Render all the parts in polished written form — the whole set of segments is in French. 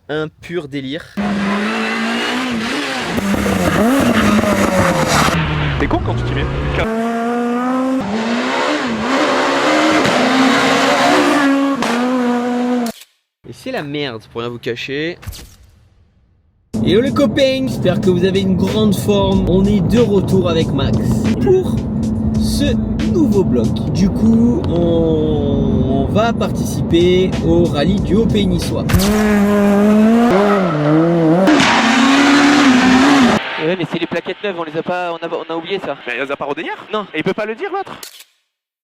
un pur délire. T'es con quand tu t'y mets. Et c'est la merde pour rien vous cacher. Hello les copains, j'espère que vous avez une grande forme. On est de retour avec Max pour ce nouveau bloc. Du coup, on va participer au rallye du Haut-Pays niçois. Ouais, mais c'est les plaquettes neuves, on les a pas, on a oublié ça. Mais il les a pas rodées hier. Non. Et il peut pas le dire l'autre.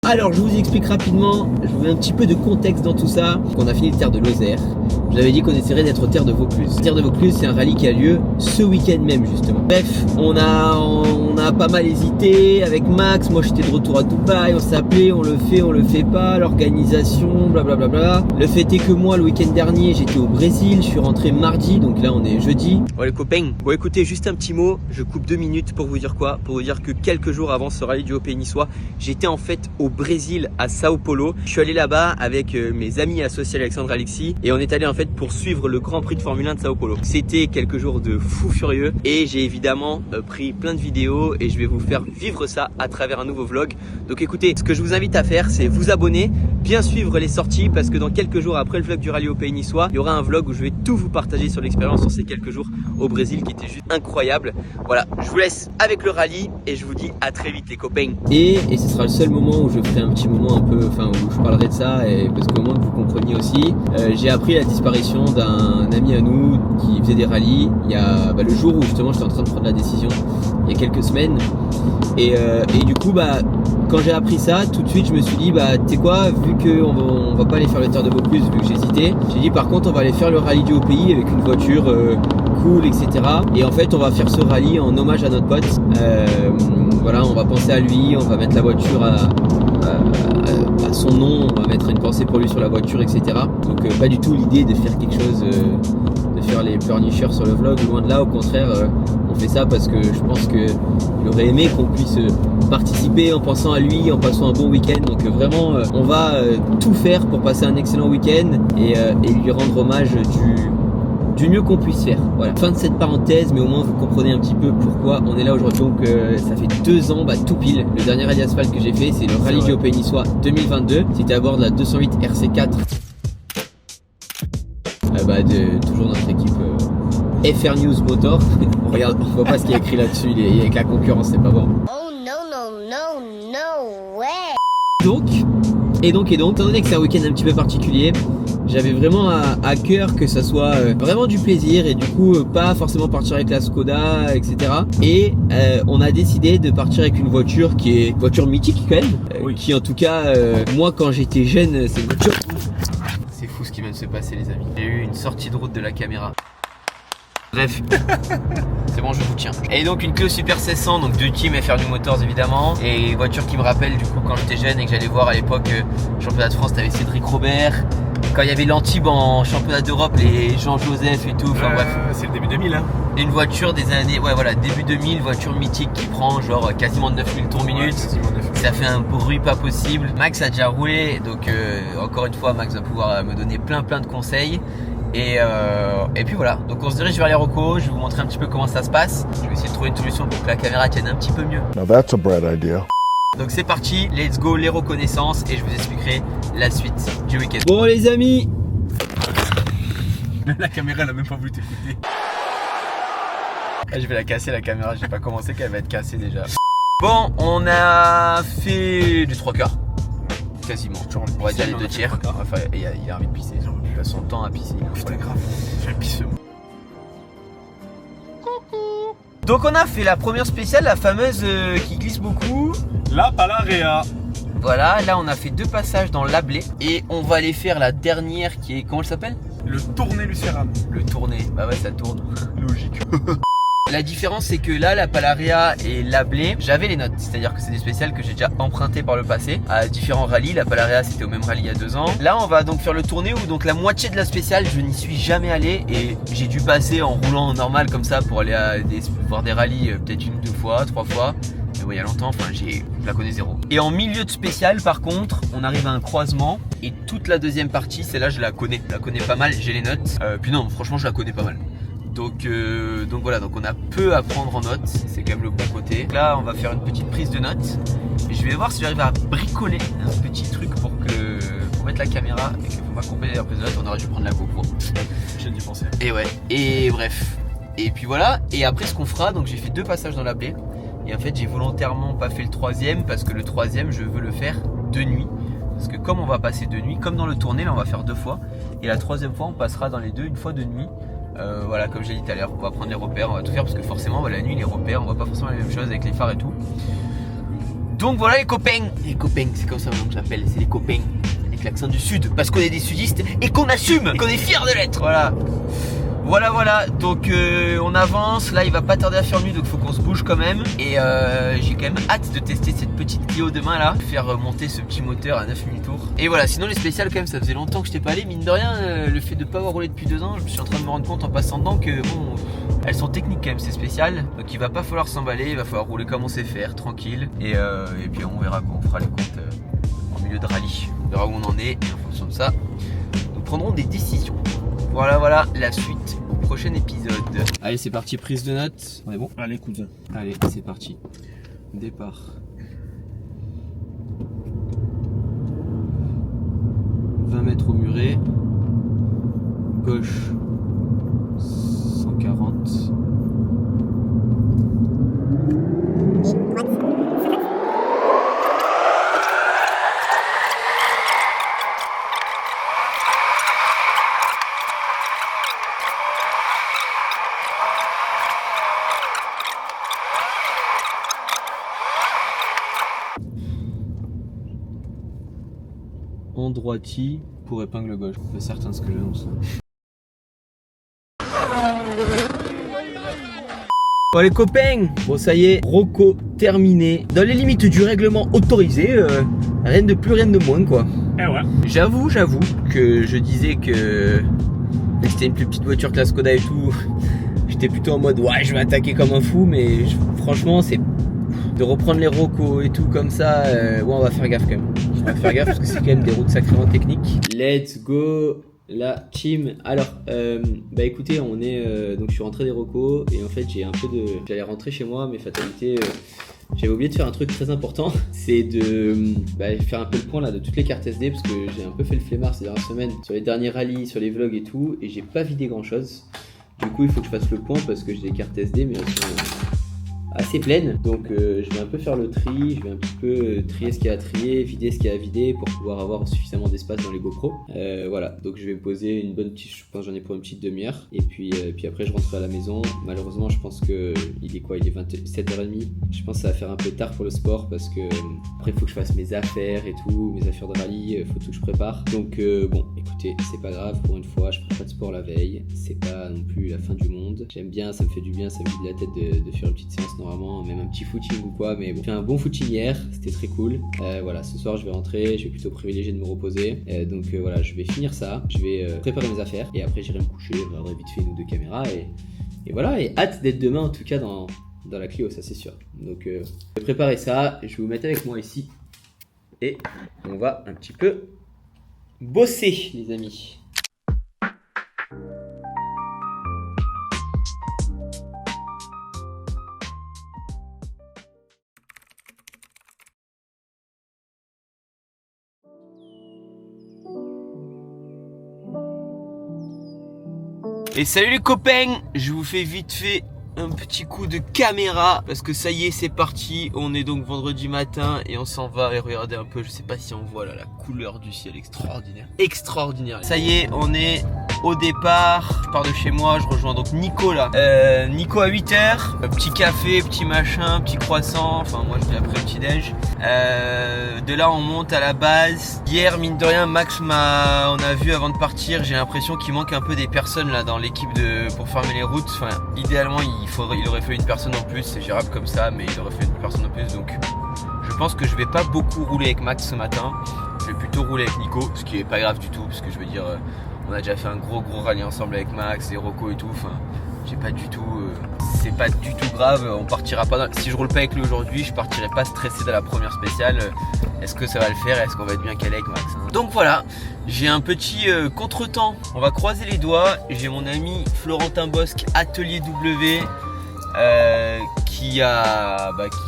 Alors je vous explique rapidement, je vous mets un petit peu de contexte dans tout ça. On a fini le Terre de Lozère. Je vous avais dit qu'on essaierait d'être au Terre de Vaucluse. Terre de Vaucluse, c'est un rallye qui a lieu ce week-end même justement. Bref, on a pas mal hésité avec Max. Moi j'étais de retour à Dubaï, on s'est appelé, on le fait pas, l'organisation, blablabla. Le fait est que moi le week-end dernier j'étais au Brésil, je suis rentré mardi, donc là on est jeudi. Bon les copains, bon écoutez, juste un petit mot, je coupe 2 minutes pour vous dire quoi? Pour vous dire que quelques jours avant ce rallye du Haut-Pays niçois, j'étais en fait au Brésil à Sao Paulo. Je suis allé là-bas avec mes amis associés Alexandre Alexis et on est allé en fait pour suivre le Grand Prix de Formule 1 de Sao Paulo. C'était quelques jours de fou furieux et j'ai évidemment pris plein de vidéos et je vais vous faire vivre ça à travers un nouveau vlog. Donc écoutez, ce que je vous invite à faire, c'est vous abonner, bien suivre les sorties parce que dans quelques jours après le vlog du rallye au Pays niçois, il y aura un vlog où je vais tout vous partager sur l'expérience sur ces quelques jours au Brésil qui était juste incroyable. Voilà, je vous laisse avec le rallye et je vous dis à très vite les copains. Et ce sera le seul moment où je ferai un petit moment un peu, enfin où je parlerai de ça et parce qu'au moins que vous compreniez aussi. J'ai appris la disparition d'un ami à nous qui faisait des rallyes il y a le jour où justement j'étais en train de prendre la décision il y a quelques semaines et du coup quand j'ai appris ça tout de suite je me suis dit tu sais quoi, vu qu'on va pas aller faire le Terre de Vaucluse vu que j'hésitais, j'ai dit par contre on va aller faire le rallye du Haut-Pays avec une voiture cool etc. Et en fait on va faire ce rallye en hommage à notre pote. Voilà, on va penser à lui, on va mettre la voiture à son nom, on va mettre une pensée pour lui sur la voiture, etc. Donc pas du tout l'idée de faire quelque chose, de faire les pleurnicheurs sur le vlog, loin de là, au contraire, on fait ça parce que je pense qu'il aurait aimé qu'on puisse participer en pensant à lui, en passant un bon week-end. Donc vraiment, on va tout faire pour passer un excellent week-end et lui rendre hommage du mieux qu'on puisse faire. Voilà, fin de cette parenthèse, mais au moins vous comprenez un petit peu pourquoi on est là aujourd'hui. Donc ça fait 2 ans, tout pile. Le dernier rallye asphalte que j'ai fait, c'est le rallye du Haut-Pays niçois 2022. C'était à bord de la 208 RC4. Toujours notre équipe FR News Motor. On regarde, on voit pas ce qui est écrit là-dessus. Il est avec la concurrence, c'est pas bon. Oh no way. Donc, étant donné que c'est un week-end un petit peu particulier, j'avais vraiment à cœur que ça soit vraiment du plaisir et du coup pas forcément partir avec la Skoda, etc. Et on a décidé de partir avec une voiture qui est une voiture mythique quand même, Oui. qui en tout cas, moi quand j'étais jeune, c'est une voiture... C'est fou ce qui vient de se passer les amis. J'ai eu une sortie de route de la caméra. Bref, c'est bon, je vous tiens. Et donc une Clio Super 1600, donc de team FR New Motors évidemment. Et voiture qui me rappelle du coup quand j'étais jeune et que j'allais voir à l'époque championnat de France, t'avais Cédric Robert. Quand il y avait l'Antibes en championnat d'Europe, les Jean-Joseph et tout, enfin bref. C'est le début 2000 hein. Une voiture des années, ouais voilà, début 2000, voiture mythique qui prend genre quasiment 9000 tours minutes. Ça fait un bruit pas possible. Max a déjà roulé, donc encore une fois Max va pouvoir me donner plein de conseils. Et puis voilà, donc on se dirige vers les recos, je vais vous montrer un petit peu comment ça se passe. Je vais essayer de trouver une solution pour que la caméra tienne un petit peu mieux. Now that's a bright idea. Donc c'est parti, let's go les reconnaissances et je vous expliquerai la suite du week-end. Bon les amis, La caméra elle a même pas voulu t'écouter. je vais la casser la caméra, j'ai pas commencé qu'elle va être cassée déjà. Bon, on a fait du 3/4. Quasiment. On va dire les 2 tiers. Enfin, il a envie de pisser. Il passe son temps à pisser. Putain grave, j'ai un pisseux. Donc on a fait la première spéciale, la fameuse qui glisse beaucoup. La Palarea. Voilà, là on a fait 2 passages dans l'Ablé. Et on va aller faire la dernière qui est... Comment elle s'appelle? Le tourné Lucéram. Le tourné. Bah ouais, ça tourne. Logique. La différence c'est que là la Palarea et l'Ablé, j'avais les notes, c'est-à-dire que c'est des spéciales que j'ai déjà empruntées par le passé à différents rallyes. La Palarea c'était au même rallye il y a 2 ans. Là on va donc faire le tourné où donc la moitié de la spéciale je n'y suis jamais allé et j'ai dû passer en roulant normal comme ça pour aller voir des rallyes peut-être 1 ou 2 fois, 3 fois. Mais vois il y a longtemps, enfin je la connais zéro. Et en milieu de spécial par contre, on arrive à un croisement et toute la deuxième partie, celle-là je la connais pas mal, j'ai les notes. Puis non, franchement je la connais pas mal. Donc voilà, donc on a peu à prendre en notes, c'est quand même le bon côté. Là on va faire une petite prise de notes et je vais voir si j'arrive à bricoler un petit truc pour mettre la caméra et qu'il faut pas couper la prise de notes. On aurait dû prendre la GoPro. J'ai dû penser. Et ouais, et bref. Et puis voilà, et après ce qu'on fera, donc j'ai fait 2 passages dans la blé. Et en fait j'ai volontairement pas fait le 3e parce que le 3e je veux le faire de nuit. Parce que comme on va passer de nuit, comme dans le tourné là on va faire 2 fois. Et la 3e fois on passera dans les deux une fois de nuit. Voilà, comme j'ai dit tout à l'heure, on va prendre les repères, on va tout faire parce que forcément la nuit les repères, on voit pas forcément la même chose avec les phares et tout. Donc voilà les copains, c'est comme ça maintenant que j'appelle, c'est les copains avec l'accent du sud, parce qu'on est des sudistes et qu'on assume, qu'on est fiers de l'être. Voilà, donc on avance, là il va pas tarder à faire nuit donc faut qu'on se bouge quand même. Et j'ai quand même hâte de tester cette petite Clio demain là, faire monter ce petit moteur à 9000 tours. Et voilà, sinon les spéciales quand même ça faisait longtemps que je t'ai pas allé, mine de rien, le fait de pas avoir roulé depuis 2 ans, je me suis en train de me rendre compte en passant dedans que bon, elles sont techniques quand même ces spéciales. Donc il va pas falloir s'emballer, il va falloir rouler comme on sait faire, tranquille. Et puis on verra quoi, on fera les comptes en milieu de rallye, on verra où on en est et en fonction de ça, nous prendrons des décisions. Voilà, la suite au prochain épisode. Allez, c'est parti, prise de notes. On est bon? Allez, cousin. Allez, c'est parti. Départ. « 20 mètres au muret. Gauche. 140. En droiti pour épingle gauche. Pas certain de ce que j'annonce. Bon les copains, bon ça y est, Rocco terminé. Dans les limites du règlement autorisé, rien de plus, rien de moins quoi. Eh ouais. J'avoue que je disais que c'était une plus petite voiture que la Skoda et tout. J'étais plutôt en mode ouais je vais attaquer comme un fou, mais franchement c'est de reprendre les Rocco et tout comme ça, ouais on va faire gaffe quand même. On va faire gaffe parce que c'est quand même des routes sacrément techniques. Let's go la team. Alors bah écoutez, on est donc je suis rentré des Rocco et en fait j'ai un peu de, j'allais rentrer chez moi mais fatalité, j'avais oublié de faire un truc très important, c'est de faire un peu le point là de toutes les cartes SD parce que j'ai un peu fait le flemmard ces dernières semaines sur les derniers rallyes, sur les vlogs et tout, et j'ai pas vidé grand chose. Du coup il faut que je fasse le point parce que j'ai des cartes SD mais elles sont assez pleine, donc je vais un peu faire le tri, je vais un petit peu trier ce qu'il y a à trier, vider ce qu'il y a à vider pour pouvoir avoir suffisamment d'espace dans les GoPro. Voilà, donc je vais me poser une bonne petite, je pense j'en ai pour une petite demi-heure, et puis après je rentrerai à la maison. Malheureusement je pense que il est 27h30, je pense que ça va faire un peu tard pour le sport parce que après il faut que je fasse mes affaires et tout, mes affaires de rallye, faut tout que je prépare. Donc bon, écoutez, c'est pas grave, pour une fois je ferai pas de sport la veille, c'est pas non plus la fin du monde. J'aime bien, ça me fait du bien, ça me vide la tête de faire une petite séance normalement, même un petit footing ou quoi, mais bon, j'ai fait un bon footing hier, c'était très cool. Voilà, ce soir je vais rentrer, je vais plutôt privilégier de me reposer, donc voilà, je vais finir ça, je vais préparer mes affaires et après j'irai me coucher, je regarderai vite fait une ou deux caméras et voilà, et hâte d'être demain en tout cas dans la Clio, ça c'est sûr. Donc je vais préparer ça, je vais vous mettre avec moi ici et on va un petit peu bosser les amis. Et salut les copains, je vous fais vite fait un petit coup de caméra parce que ça y est, c'est parti. On est donc vendredi matin et on s'en va et regardez un peu, je sais pas si on voit là la couleur du ciel extraordinaire. Ça y est, on est au départ, je pars de chez moi, je rejoins donc Nico là. Nico à 8h, petit café, petit machin, petit croissant, enfin moi je vais après le petit déj. De là on monte à la base. Hier mine de rien Max on a vu avant de partir, j'ai l'impression qu'il manque un peu des personnes là dans l'équipe pour fermer les routes. Enfin idéalement il aurait fallu une personne en plus, c'est gérable comme ça, mais il aurait fallu une personne en plus, donc je pense que je vais pas beaucoup rouler avec Max ce matin. Je vais plutôt rouler avec Nico, ce qui est pas grave du tout, parce que je veux dire on a déjà fait un gros rallye ensemble avec Max et Rocco et tout, enfin j'ai pas du tout, c'est pas du tout grave. On partira pas. Si je roule pas avec lui aujourd'hui, je partirai pas stressé dans la première spéciale. Est-ce que ça va le faire? Est-ce qu'on va être bien calé avec Max, hein? Donc voilà, j'ai un petit contretemps. On va croiser les doigts. J'ai mon ami Florentin Bosque, Atelier W. Qui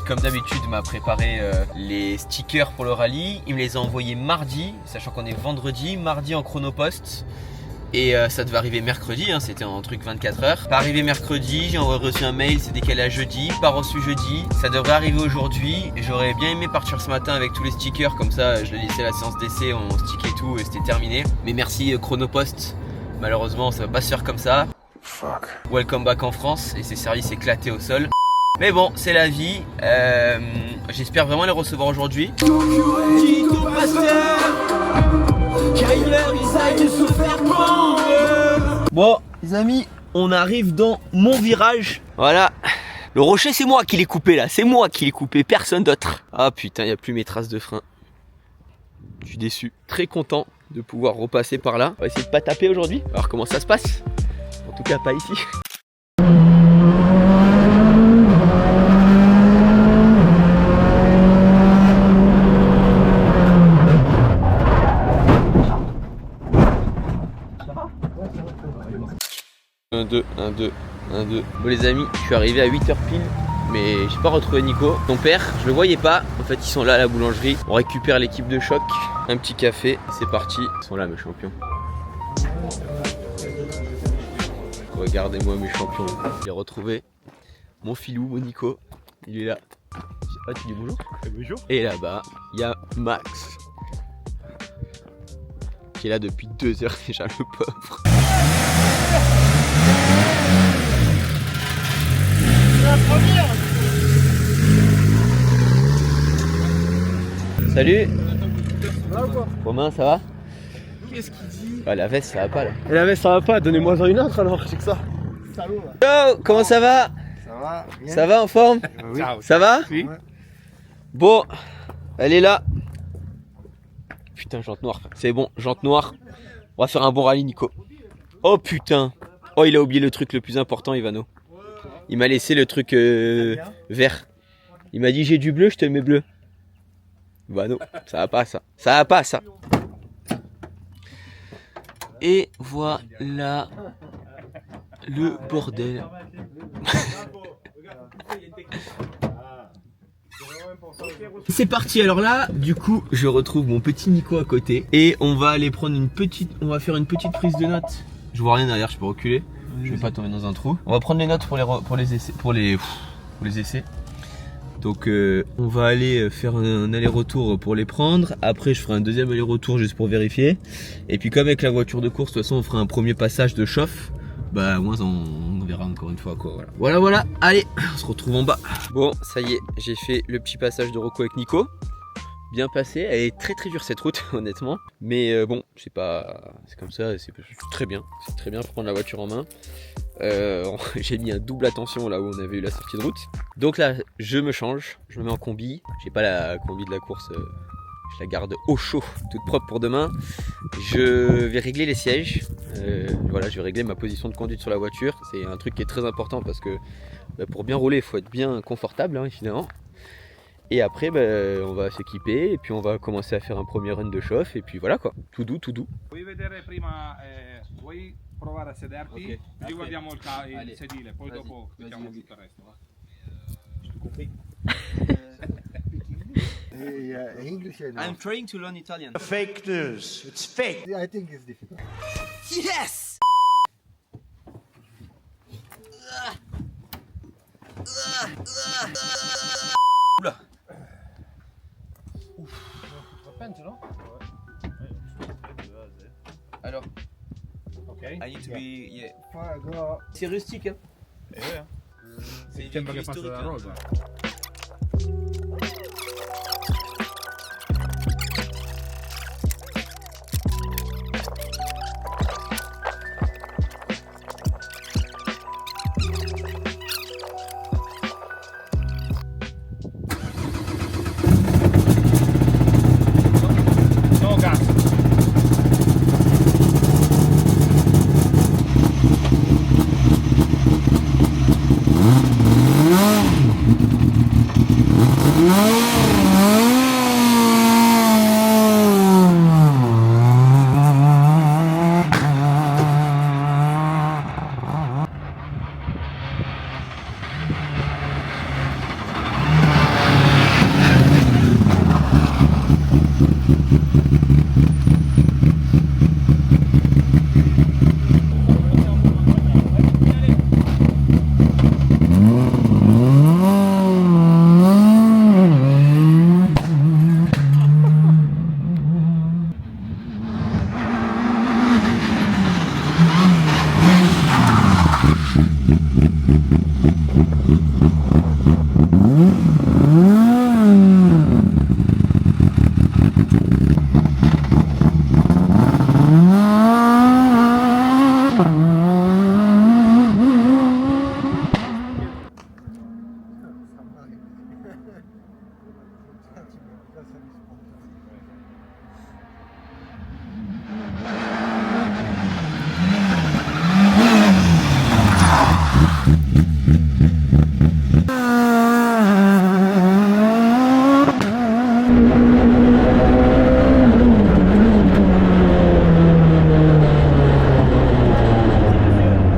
comme d'habitude m'a préparé les stickers pour le rallye. Il me les a envoyés mardi, sachant qu'on est vendredi, mardi en chronopost. Et ça devait arriver mercredi, hein, c'était un truc 24 heures. Pas arrivé mercredi, j'ai reçu un mail, c'est décalé à jeudi. Pas reçu jeudi, ça devrait arriver aujourd'hui. J'aurais bien aimé partir ce matin avec tous les stickers, comme ça je l'ai laissé à la séance d'essai, on stickait tout et c'était terminé. Mais merci chronopost, malheureusement ça va pas se faire comme ça. Fuck. Welcome back en France et ses services éclatés au sol. Mais bon, c'est la vie. J'espère vraiment les recevoir aujourd'hui. Bon, les amis, on arrive dans mon virage. Voilà. Le rocher, c'est moi qui l'ai coupé là. C'est moi qui l'ai coupé, personne d'autre. Ah putain, il n'y a plus mes traces de frein. Je suis déçu. Très content de pouvoir repasser par là. On va essayer de pas taper aujourd'hui. Alors comment ça se passe? En tout cas, pas ici. Un, deux. Bon les amis, je suis arrivé à 8h pile, mais j'ai pas retrouvé Nico. Ton père, je le voyais pas. En fait, ils sont là à la boulangerie. On récupère l'équipe de choc. Un petit café, c'est parti. Ils sont là mes champions. Regardez-moi mes champions. J'ai retrouvé mon filou, mon Nico. Il est là. Ah, tu dis bonjour? Bonjour. Et là-bas, il y a Max. Qui est là depuis 2 heures déjà, le pauvre. Ça Salut. va ou quoi? Romain, ça va? Qu'est-ce qu'il dit? Ouais, la veste, ça va pas là. Et la veste ça va pas, donnez-moi une autre alors, c'est que ça. Salaud là. Yo, comment ça va? Ça va bien. Ça va en forme? Oui. Ça va? Oui. Ouais. Bon, elle est là. Putain, jante noire. C'est bon, jante noire. On va faire un bon rallye, Nico. Oh putain. Oh, il a oublié le truc le plus important, Ivano. Il m'a laissé le truc vert. Il m'a dit j'ai du bleu, je te mets bleu. Bah non, ça va pas ça. Ça va pas ça. Et voilà le bordel. C'est parti, alors là, du coup, je retrouve mon petit Nico à côté et on va aller prendre on va faire une petite prise de notes. Je vois rien derrière, je peux reculer. Je vais pas tomber dans un trou. On va prendre les notes pour les essais. Donc on va aller faire un aller-retour pour les prendre. Après je ferai un deuxième aller-retour juste pour vérifier. Et puis comme avec la voiture de course, de toute façon on fera un premier passage de chauffe. Bah moi on verra encore une fois quoi. Voilà. Allez, on se retrouve en bas. Bon, ça y est, j'ai fait le petit passage de Rocco avec Nico. Bien passé, elle est très dure cette route honnêtement. Mais bon, c'est comme ça, c'est très bien. C'est très bien pour prendre la voiture en main. J'ai mis un double attention là où on avait eu la sortie de route. Donc là, je me change, je me mets en combi. J'ai pas la combi de la course, je la garde au chaud, toute propre pour demain. Je vais régler les sièges. Voilà, je vais régler ma position de conduite sur la voiture. C'est un truc qui est très important parce que pour bien rouler, il faut être bien confortable hein, évidemment. Et après, on va s'équiper et puis on va commencer à faire un premier run de chauffe et puis voilà quoi, tout doux. Vuoi vedere prima, vuoi provare a sederti? Ok. Così guardiamo il Allez. sedile, poi Vas-y, dopo facciamo vas-y. tutto il resto. va? English, I know. I'm trying to learn Italian. Fake news. It's fake. I think it's difficult. Yes! Oula. Alors, Ok? I need to be, yeah. Go. C'est rustique hein. C'est Sembra véhicule che passa historique, la hein. rosa. No gas.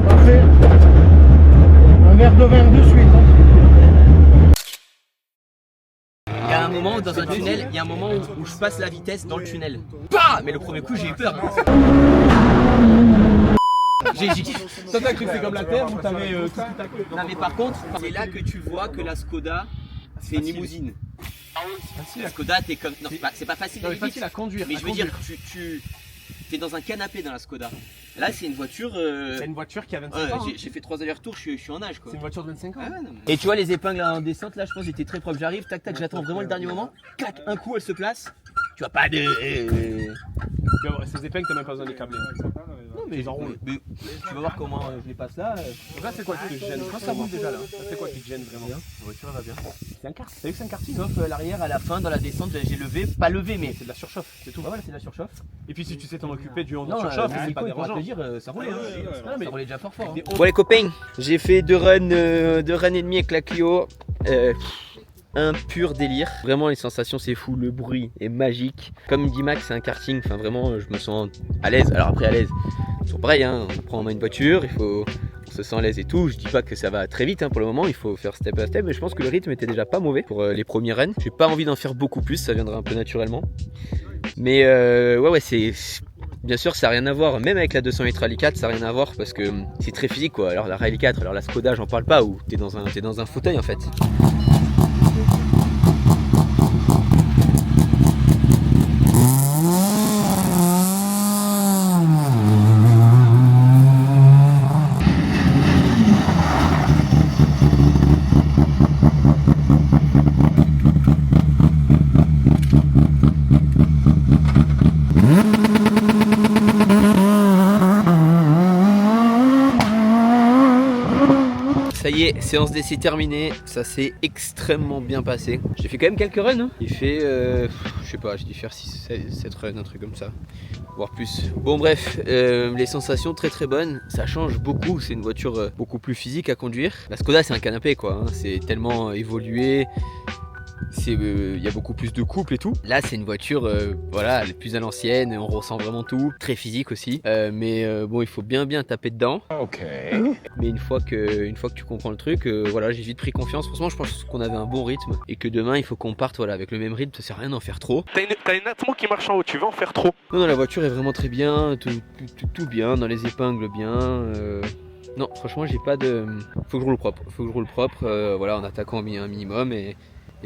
Parfait. Un verre de vin de suite. Il y a un moment dans un tunnel, il y a un moment où je passe la vitesse dans le tunnel. Bah, mais le premier coup j'ai eu peur. J'ai Ça t'a cru que c'est comme la terre ou t'avais tout ce qui t'a cru? Non mais par contre, c'est là que tu vois que la Skoda c'est une limousine. La Skoda t'es comme... Non, c'est pas facile, C'est facile à conduire. mais je veux dire, tu es dans un canapé dans la Skoda. Là c'est une voiture... C'est une voiture qui a 25 Ouais, ans. j'ai fait 3 allers-retours, je suis en âge quoi. C'est une voiture de 25 ans. Ah ouais, non, mais- Et tu vois les épingles en descente là, je pense que j'étais très proche, j'arrive, tac tac, j'attends vraiment le dernier moment, clac, un coup elle se place, tu vois pas de... Ces épingles, t'as même pas besoin de les câbler. Non mais ils enroulent. Mais tu vas voir comment je les passe là. Là, c'est quoi qui te gêne? Je pense que ça bouge déjà là. C'est quoi qui te gêne vraiment? La voiture va bien. C'est un kart. T'as vu que c'est un karting? Sauf l'arrière à la fin dans la descente, j'ai levé, pas levé mais... C'est de la surchauffe, c'est tout. Ouais, voilà, c'est de la surchauffe. Et puis si tu sais t'en occuper du honte de Non, surchauffe, c'est Nico, pas il pourra dérangeant. te dire, ça roulait. Non, mais- Ça roulait déjà fort fort. Des Bon les copains, j'ai fait 2 runs et demi avec la Clio. Un pur délire. Vraiment les sensations c'est fou, le bruit est magique. Comme dit Max, c'est un karting, enfin vraiment je me sens à l'aise. Alors après à l'aise, c'est toujours pareil, hein. On prend en main une voiture, on se sent à l'aise et tout. Je dis pas que ça va très vite hein, pour le moment, il faut faire step by step, mais je pense que le rythme était déjà pas mauvais pour les premiers runs. J'ai pas envie d'en faire beaucoup plus, ça viendra un peu naturellement. Mais ouais c'est... Bien sûr ça n'a rien à voir, même avec la 208 Rally 4 ça n'a rien à voir parce que c'est très physique quoi. Alors la Rally 4, alors la Skoda j'en parle pas où t'es dans un fauteuil en fait. Ça y est, séance d'essai terminée, ça s'est extrêmement bien passé. J'ai fait quand même quelques runs, hein. J'ai fait, je sais pas, j'ai dû faire 6, 7 runs, un truc comme ça, voire plus. Bon bref, les sensations très très bonnes, ça change beaucoup, c'est une voiture beaucoup plus physique à conduire. La Skoda c'est un canapé quoi, hein. C'est tellement évolué. Il y a beaucoup plus de couple et tout. Là c'est une voiture voilà, elle est plus à l'ancienne, on ressent vraiment tout, très physique aussi. Mais bon il faut bien taper dedans. Ok. Mais une fois que tu comprends le truc, voilà, j'ai vite pris confiance. Franchement je pense qu'on avait un bon rythme et que demain il faut qu'on parte voilà, avec le même rythme, ça sert à rien d'en faire trop. T'as une Atmo qui marche en haut, tu vas en faire trop. Non, la voiture est vraiment très bien, tout bien, dans les épingles bien. Non franchement j'ai pas de... Faut que je roule propre, voilà, en attaquant un minimum et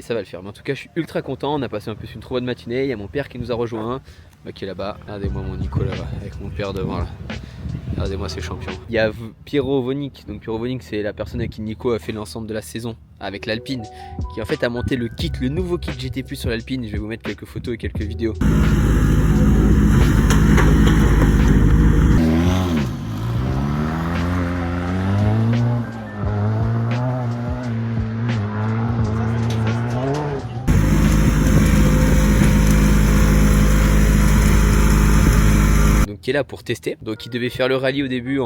ça va le faire. Mais en tout cas je suis ultra content, on a passé un peu une trop bonne matinée. Il y a mon père qui nous a rejoint, qui est là-bas. Regardez-moi mon Nico là-bas, avec mon père devant là. Regardez-moi ces champions. Il y a Piero Vonic, donc Piero Vonic c'est la personne avec qui Nico a fait l'ensemble de la saison avec l'Alpine, qui en fait a monté le nouveau kit GT+ sur l'Alpine. Je vais vous mettre quelques photos et quelques vidéos. Qui est là pour tester. Donc il devait faire le rallye au début,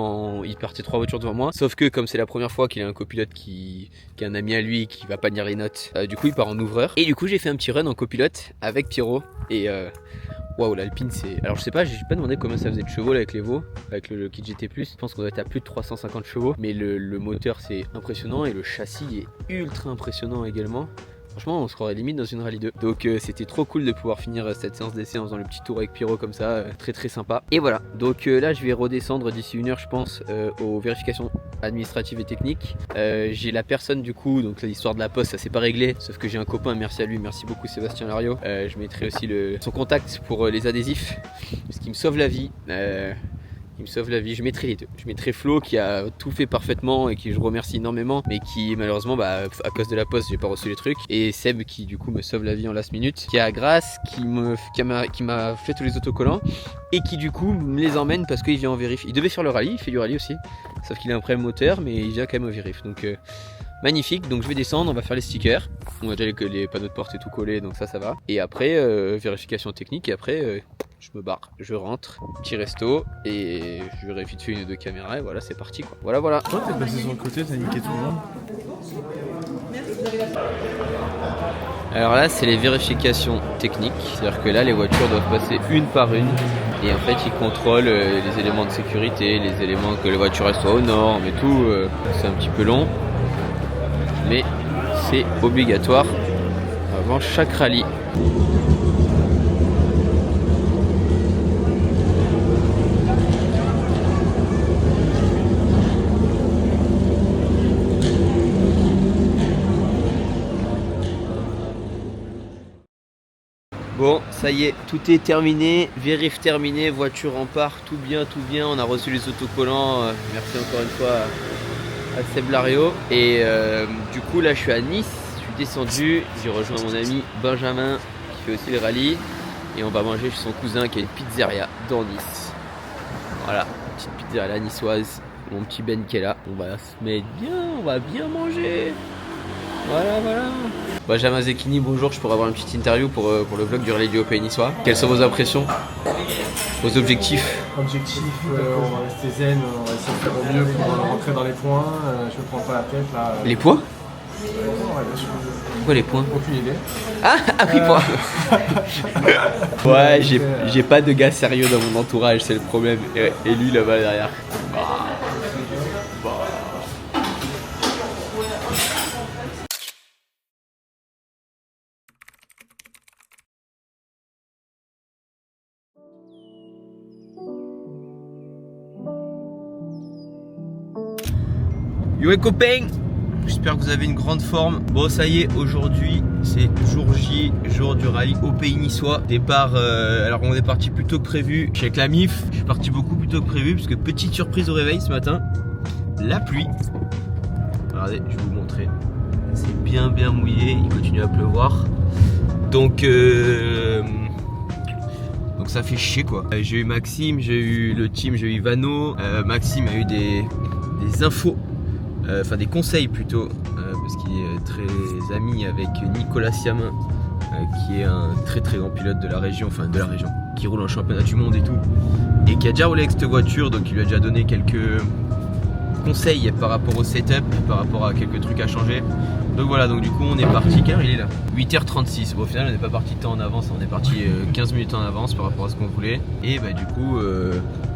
il partait 3 voitures devant moi, sauf que comme c'est la première fois qu'il a un copilote qui est un ami à lui qui va pas lire les notes, du coup il part en ouvreur et du coup j'ai fait un petit run en copilote avec Pierrot et waouh, l'Alpine c'est... Alors je sais pas, j'ai pas demandé combien ça faisait de chevaux là, avec les veaux, avec le kit GT+. Je pense qu'on doit être à plus de 350 chevaux, mais le moteur c'est impressionnant et le châssis est ultra impressionnant également. Franchement on se croirait limite dans une Rallye 2. Donc c'était trop cool de pouvoir finir cette séance d'essai en faisant le petit tour avec Pierrot comme ça, très sympa. Et voilà, donc là je vais redescendre d'ici 1 heure je pense aux vérifications administratives et techniques. J'ai la personne du coup, donc l'histoire de la poste ça s'est pas réglé, sauf que j'ai un copain, merci à lui, merci beaucoup Sébastien Lario. Je mettrai aussi son contact pour les adhésifs, ce qui me sauve la vie. Il me sauve la vie. Je mettrai les deux. Je mettrai Flo qui a tout fait parfaitement et qui je remercie énormément, mais qui malheureusement, à cause de la poste, j'ai pas reçu les trucs. Et Seb qui du coup me sauve la vie en last minute. Qui a Grace qui m'a fait tous les autocollants et qui du coup me les emmène parce qu'il vient en vérif. Il devait faire le rallye, il fait du rallye aussi, sauf qu'il a un problème moteur, mais il vient quand même au vérif. Donc magnifique, donc je vais descendre, on va faire les stickers. On a déjà les panneaux de porte et tout collé, donc ça va. Et après, vérification technique, et après, je me barre, je rentre, petit resto, et je vérifie de faire une ou deux caméras, et voilà, c'est parti quoi. Voilà. Toi, t'es passé sur le côté, t'as niqué tout le monde. Alors là, c'est les vérifications techniques, c'est-à-dire que là, les voitures doivent passer une par une, et en fait, ils contrôlent les éléments de sécurité, les éléments que les voitures elles soient aux normes et tout. C'est un petit peu long, mais c'est obligatoire avant chaque rallye. Bon, ça y est, tout est terminé, vérif terminé, voiture en part, tout bien, on a reçu les autocollants, merci encore une fois à Seb Lario. Et du coup là je suis à Nice, je suis descendu, j'ai rejoint mon ami Benjamin qui fait aussi le rallye et on va manger chez son cousin qui a une pizzeria dans Nice. Voilà, petite pizzeria niçoise, mon petit Ben qui est là, on va se mettre bien, on va bien manger. Voilà. Benjamin Zecchini, bonjour, je pourrais avoir une petite interview pour le vlog du rallye du Pays niçois. Quelles sont vos impressions? Vos objectifs? Objectif, on va rester zen, on va essayer de faire au mieux pour rentrer dans les points. Je me prends pas la tête là. Les points? Pourquoi les points? Aucune idée. Ah oui, points. Ouais, j'ai pas de gars sérieux dans mon entourage, c'est le problème. Et lui là-bas derrière. Yo les copains, j'espère que vous avez une grande forme. Bon ça y est, aujourd'hui c'est jour J, jour du rallye au Pays niçois. Départ, alors on est parti plus tôt que prévu. Je suis avec la MIF, je suis parti beaucoup plus tôt que prévu parce que petite surprise au réveil ce matin, la pluie. Regardez, je vais vous montrer. C'est bien mouillé, il continue à pleuvoir. Donc ça fait chier quoi. J'ai eu Maxime, j'ai eu le team, j'ai eu Vano. Maxime a eu des infos. Enfin des conseils plutôt, parce qu'il est très ami avec Nicolas Siamin, qui est un très grand pilote de la région, qui roule en championnat du monde et tout, et qui a déjà roulé avec cette voiture, donc il lui a déjà donné quelques conseils par rapport au setup, par rapport à quelques trucs à changer. Donc voilà, donc du coup on est parti, car il est là 8h36, bon au final on n'est pas parti tant en avance, on est parti 15 minutes en avance par rapport à ce qu'on voulait, et bah du coup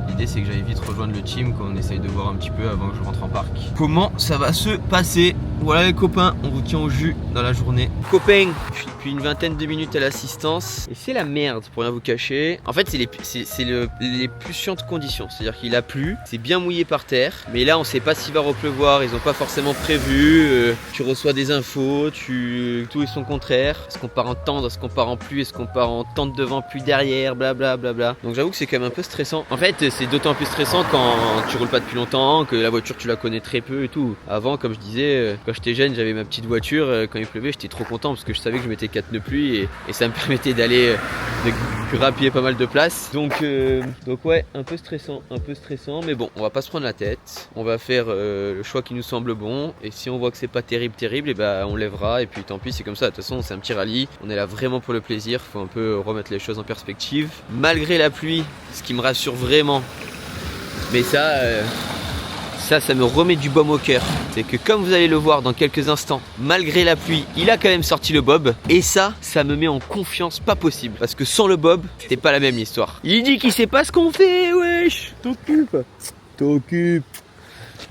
l'idée c'est que j'aille vite rejoindre le team, qu'on essaye de voir un petit peu avant que je rentre en parc comment ça va se passer. Voilà les copains, on vous tient au jus dans la journée. Copains, je suis depuis une vingtaine de minutes à l'assistance et c'est la merde pour rien vous cacher. En fait c'est les plus chiantes conditions, c'est à dire qu'il a plu, c'est bien mouillé par terre, mais là on sait pas s'il va repleuvoir, ils ont pas forcément prévu, tu reçois des infos, tout est son contraire, est-ce qu'on part en tendre, est-ce qu'on part en pluie, est-ce qu'on part en tente devant pluie derrière, blablabla. Donc j'avoue que c'est quand même un peu stressant. En fait c'est d'autant plus stressant quand tu roules pas depuis longtemps, que la voiture tu la connais très peu et tout. Avant comme je disais, quand j'étais jeune j'avais ma petite voiture, quand il pleuvait j'étais trop content parce que je savais que je mettais 4 pneus pluie et ça me permettait d'aller de grappiller pas mal de place. Donc ouais, un peu stressant, mais bon on va pas se prendre la tête, on va faire le choix qui nous semble bon, et si on voit que c'est pas terrible, et bah on lèvera, et puis tant pis, c'est comme ça. De toute façon c'est un petit rallye, on est là vraiment pour le plaisir, faut un peu remettre les choses en perspective malgré la pluie, ce qui me rassure vraiment. Mais ça me remet du baume au cœur, c'est que comme vous allez le voir dans quelques instants, malgré la pluie il a quand même sorti le bob, et ça me met en confiance pas possible, parce que sans le bob c'était pas la même histoire. Il dit qu'il sait pas ce qu'on fait, wesh, t'occupe.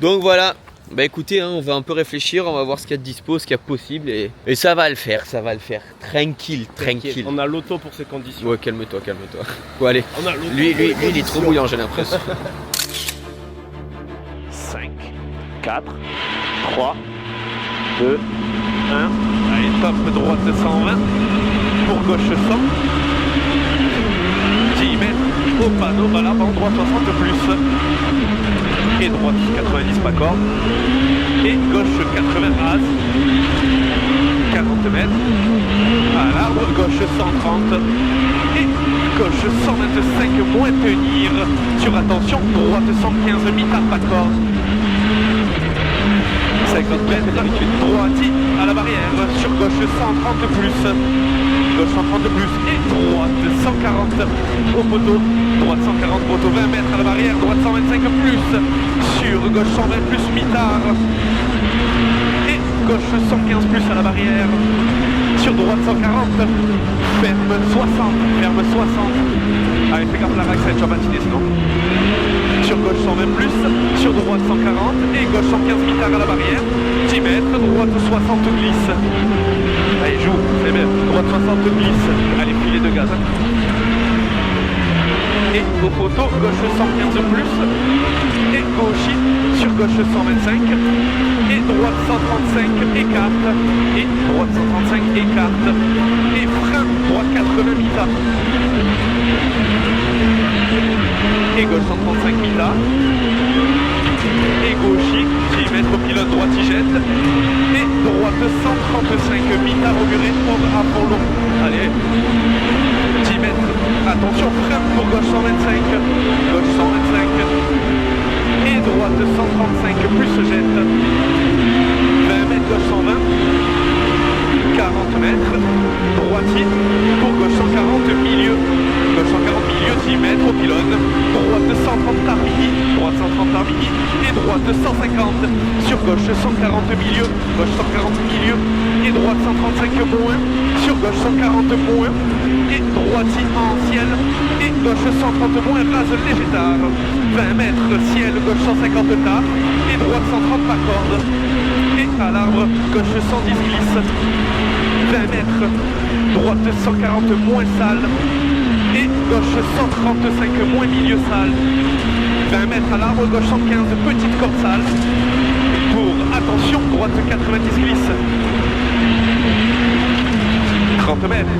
Donc voilà. Bah écoutez, on va un peu réfléchir, on va voir ce qu'il y a de dispo, ce qu'il y a possible, et ça va le faire, tranquille. On a l'auto pour ces conditions. Ouais, calme-toi. Bon allez, lui il est trop bouillant, j'ai l'impression. 5, 4, 3, 2, 1. Allez, top, droite 120, pour gauche 100. 10 mètres. au panneau, voilà, avant droite 60 plus. Et droite 90 pas corde. Et gauche 80 as. 40 mètres. À l'arbre, gauche 130. Et gauche 125 moins tenir. Sur attention, droite 115 mi-tard pas corde. 50 mètres, droite à la barrière. Sur gauche 130 plus. Gauche 130 plus et droite 140 au poteau, droite 140 poteau, 20 mètres à la barrière, droite 125 plus, sur gauche 120 plus mi-tard et gauche 115 plus à la barrière, sur droite 140, ferme 60, allez fais gaffe la raque, ça va être déjà patiné sinon. Sur gauche 120 plus, sur droite 140 et gauche 115 mi-tard à la barrière, 10 mètres, droite 60 glisse. Allez, joue, c'est bien. Droite 60 glisse. Allez, filet de gaz. Et au poteau, gauche 115 plus. Et gauche, sur gauche 125. Et droite 135, écarte. Et droite 135, écarte. Et frein, droite 80 mi-tard. Et gauche 135 mi-tard. Et gauche, 10 mètres au pilote, droite y jette. Et droite 135 mi-tard au muret, à fond long. Allez, 10 mètres. Attention, frein pour gauche 125. Gauche 125. Et droite 135 plus jette. 20 mètres, gauche 120. 40 mètres. Droitier pour gauche 140 milieu. Gauche 140 milieu, 10 mètres au pylône. Droite 130 Tarmini. Droite 130 Tarmini. Et droite 150. Sur gauche 140 milieu. Gauche 140 milieu. Et droite 135 moins. Sur gauche 140 moins. Et droitier en ciel. Et gauche 130 moins, rase léger tard. 20 mètres, ciel, gauche 150 tard. Et droite 130 pas corde. Et à l'arbre, gauche 110 glisse. 20 mètres, droite 140 moins salle. Et gauche 135 moins milieu salle. 20 mètres à l'arbre, gauche 115 petite corde salle. Pour, attention, droite 90 glisse. 30 mètres,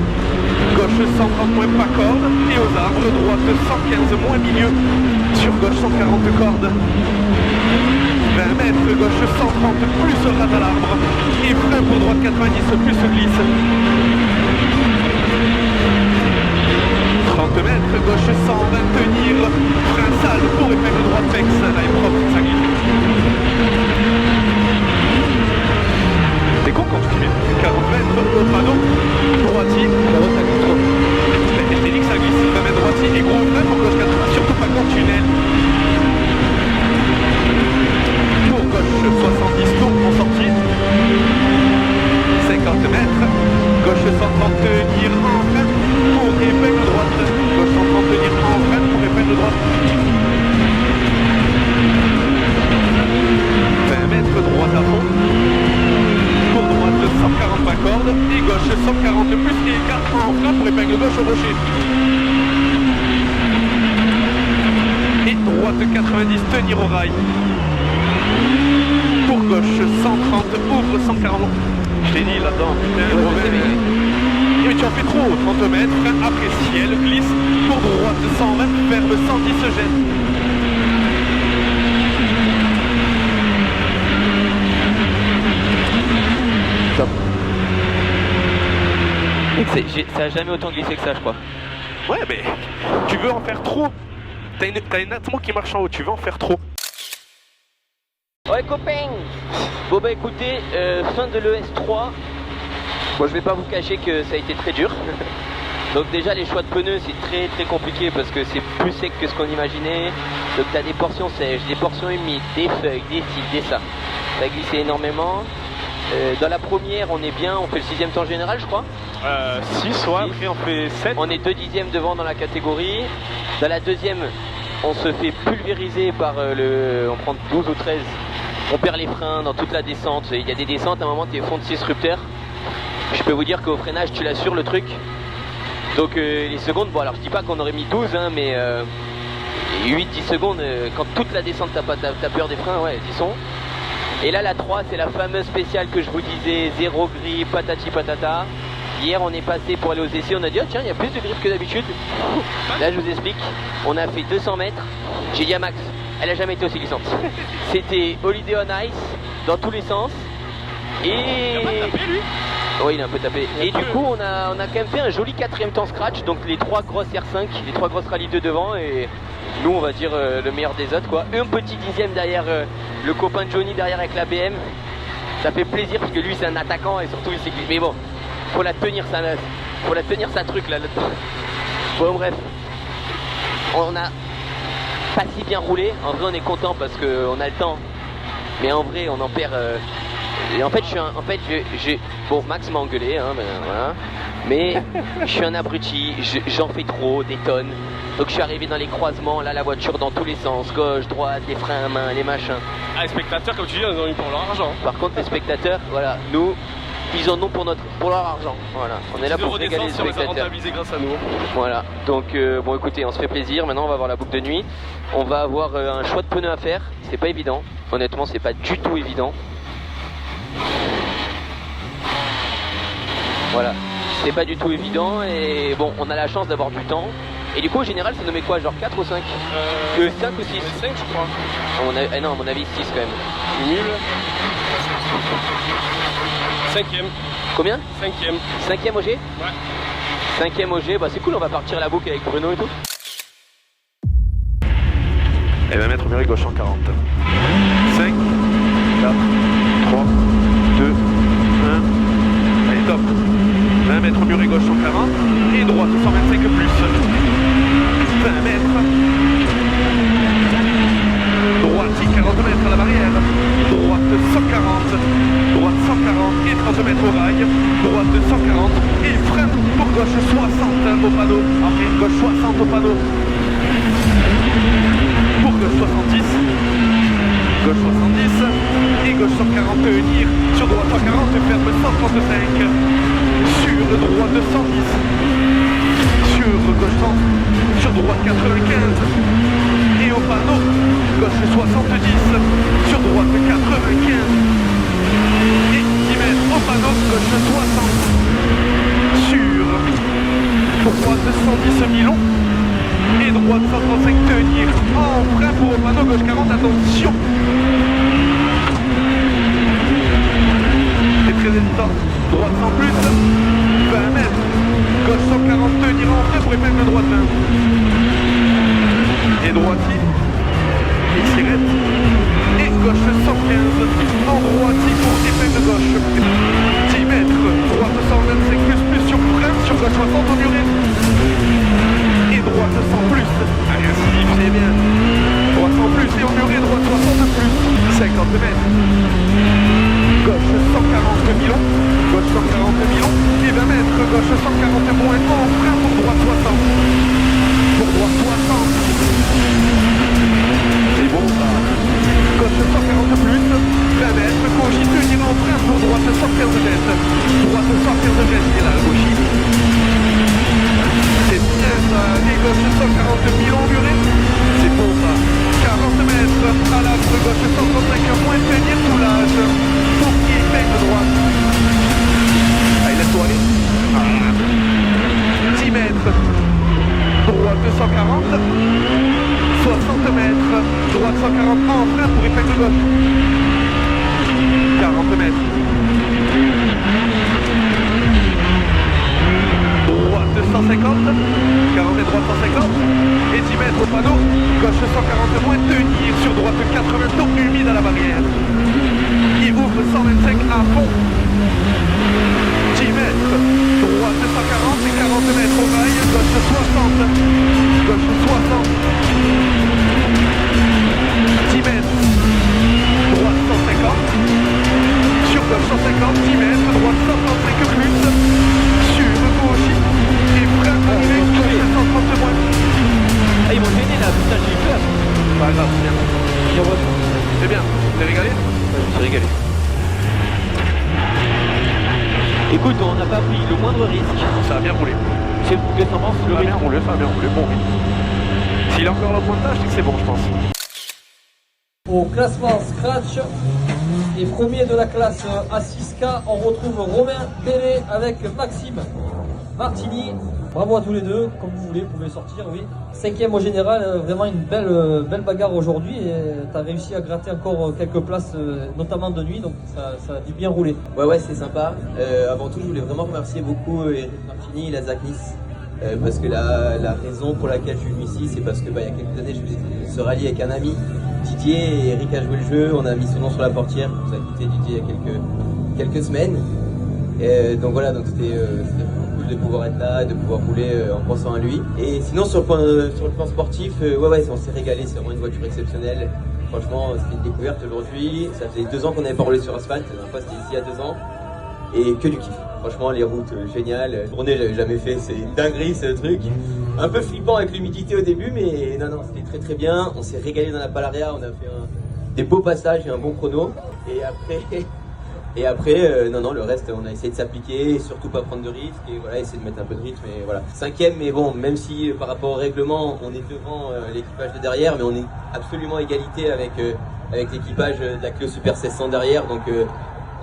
gauche 130 moins pas corde. Et aux arbres, droite 115 moins milieu. Sur gauche 140 cordes. 20 mètres, gauche 130 plus rase à l'arbre. Et frein pour droite 90 plus glisse. 30 mètres, gauche 120 tenir. Frein sale pour épingle droite vex. Là est propre, ça glisse. C'est con quand tu dis 40 mètres au panneau. Droitier, ça glisse trop. T'es dit que ça glisse. 20 mètres droitier et gros frein pour gauche 80. Surtout pas quand tunnel. Gauche 70 tours en sortie. 50 mètres. Gauche 130 tenir en frein pour épingle droite. Gauche 130 tenir en frein pour épingle droite. 20 mètres droite à fond. Pour droite 140 pas corde. Et gauche 140 plus et 4 en frein pour épingle gauche au rocher. Et droite 90 tenir au rail. Pour gauche 130, ouvre 140. Je t'ai dit là-dedans, putain, mais tu en fais trop, 30 mètres, frein après ciel, glisse, pour droite 120, ferme 110 se jette. Top. Ça a jamais autant glissé que ça, je crois. Ouais, mais tu veux en faire trop. T'as une atmo qui marche en haut, tu veux en faire trop. Ouais copains. Bon bah écoutez, fin de l'ES3. Bon je vais pas vous cacher que ça a été très dur. Donc déjà les choix de pneus c'est très compliqué parce que c'est plus sec que ce qu'on imaginait. Donc t'as des portions sèches, des portions humides, des feuilles, des ci, des ça. Ça a glissé énormément. Dans la première on est bien, on fait le 6e temps général je crois. 6 ouais, après on fait 7. On est 2 dixièmes devant dans la catégorie. Dans la deuxième on se fait pulvériser par on prend 12 ou 13. On perd les freins dans toute la descente. Il y a des descentes, à un moment tu es fond de 6 rupteurs. Je peux vous dire qu'au freinage tu l'assures le truc. Donc les secondes, bon alors je dis pas qu'on aurait mis 12 hein, mais 8-10 secondes, quand toute la descente t'as peur des freins, ouais, 10 sont. Et là la 3 c'est la fameuse spéciale que je vous disais, 0 gris, patati patata. Hier on est passé pour aller aux essais, on a dit oh, tiens il y a plus de grip que d'habitude. Là je vous explique, on a fait 200 mètres, j'ai dit à Max, elle a jamais été aussi glissante. C'était Holiday on Ice dans tous les sens. Et... Il a pas tapé lui. Oui il a un peu tapé. Et du coup on a quand même fait un joli 4ème temps scratch, donc les 3 grosses R5, les 3 grosses rallyes de devant et nous on va dire le meilleur des autres quoi. Un petit 10ème derrière le copain de Johnny derrière avec la BM. Ça fait plaisir parce que lui c'est un attaquant et surtout il s'est glissé. Mais bon, faut la tenir sa truc là. Bon bref, on a pas si bien roulé. En vrai on est content parce qu'on a le temps. Mais en vrai on en perd. Et en fait bon Max m'a engueulé hein, ben, voilà. Mais je suis un abruti, j'en fais trop, des tonnes. Donc je suis arrivé dans les croisements, là la voiture dans tous les sens, gauche, droite, les freins à main, les machins. Ah les spectateurs comme tu dis, ils en ont eu pour leur argent. Par contre les spectateurs, voilà, nous, ils en ont pour leur argent. Voilà, on est là pour régaler les spectateurs. Rentabiliser grâce à nous. Voilà, donc bon écoutez, on se fait plaisir, maintenant on va voir la boucle de nuit. On va avoir un choix de pneus à faire, c'est pas évident, honnêtement c'est pas du tout évident. Voilà, c'est pas du tout évident et bon, on a la chance d'avoir du temps. Et du coup, au général, ça nous met quoi, genre 4 ou 5 5 ou 6 5 je crois. Non, à mon avis 6 quand même. Nul. 5ème. Combien 5ème. 5ème OG? Ouais. 5ème OG, bah c'est cool, on va partir à la boucle avec Bruno et tout. Et 20 mètres au mur gauche 140. 5, 4, 3, 2, 1. Allez, top. 20 mètres au mur gauche 140. Et droite 125 plus. 20 mètres. Droite 40 mètres à la barrière. Droite 140. Droite 140 et 30 mètres au rail. Droite 140 et frein pour gauche 60 au panneau. Après gauche 60 au panneau. Pour gauche 70. Gauche 70 et gauche 140 tenir. Sur droite 140 ferme 135. Sur droite 110. Sur gauche 100. Sur droite 95. Et au panneau gauche 70. Sur droite 95. Et 10 mètres au panneau gauche 60. Sur droite 110 Milon. Et droite 135 tenir en frein pour au panneau gauche 40, attention. C'est très hésitant, droite 100 plus, 20 mètres, gauche 140 tenir en frein pour épingle droite 20. Et droitier, étirette, et gauche 115, en droitier pour épingle gauche. 10 mètres, droite 125 plus sur frein, sur gauche 60 au muret. Droite 100 plus, allez, c'est bien. Droite 100 plus et au muret, droite 60 plus, 50 mètres. Gauche 140 Milon, gauche 140 Milon et 20 mètres, gauche 140 moins en frein pour droite 60. Pour droite 60. C'est bon ça. Gauche 140 plus, 20 mètres, gauche tenir en frein pour droite 115 mètres. Droite 115 mètres, et là, gauche. C'est bien ça, et gauche 140 Milon muret, c'est bon ça. 40 mètres à l'astre gauche 135 moins tenir tout l'âge. Pour qui épingle droite. Allez, laisse-toi aller. 10 mètres. Droite 140. 60 mètres. Droite 140 en frein pour épingle gauche. 40 mètres. Droite 150, 40 et droite 150, et 10 mètres au panneau, gauche 140 moins tenir, sur droite 80 tours humide à la barrière. Il ouvre 125 à fond. 10 mètres, droite 140 et 40 mètres au rail, gauche 60, gauche 60. 10 mètres, droite 150, sur gauche 150, 10 mètres, droite 135 plus. Gauche et frein arrivé, gauche 130 moins. Ah ils m'ont gêné là, putain j'ai eu peur. Pas grave, c'est bien. C'est bien, t'es régalé? Je me suis régalé. Écoute, on n'a pas pris le moindre risque. Ça a bien roulé. C'est ce que t'en penses, le Ça a rythme? bien roulé, ça a bien roulé, bon rythme. S'il a encore le pointage, c'est que c'est bon, je pense. Au classement scratch, Et premier de la classe à 6K, on retrouve Romain Bélé avec Maxime Martini. Bravo à tous les deux, comme vous voulez, vous pouvez sortir, oui. 5e au général, vraiment une belle bagarre aujourd'hui. Et tu as réussi à gratter encore quelques places, notamment de nuit, donc ça a dû bien rouler. Ouais, c'est sympa. Avant tout, je voulais vraiment remercier beaucoup Eric Martini et la Zach Nice. Parce que la raison pour laquelle je suis venu ici, c'est parce que il y a quelques années, je faisais ce rallye avec un ami, Didier, et Eric a joué le jeu, on a mis son nom sur la portière, on a quitté Didier il y a quelques semaines. Et donc voilà, donc c'était cool de pouvoir être là, de pouvoir rouler en pensant à lui. Et sinon sur le plan sportif, on s'est régalé, c'est vraiment une voiture exceptionnelle. Franchement, c'était une découverte aujourd'hui. Ça faisait 2 ans qu'on n'avait pas roulé sur asphalte, la dernière fois c'était ici il y a 2 ans. Et que du kiff. Franchement, les routes géniales. Tournée, j'avais jamais fait, c'est une dinguerie ce truc. Un peu flippant avec l'humidité au début, mais non, c'était très bien. On s'est régalé dans la Palaria, on a fait des beaux passages et un bon chrono. Et après, le reste, on a essayé de s'appliquer et surtout pas prendre de risques et voilà, essayer de mettre un peu de rythme. Et voilà. 5e, mais bon, même si par rapport au règlement, on est devant l'équipage de derrière, mais on est absolument à égalité avec l'équipage de la Clio Super 1600 derrière. Donc,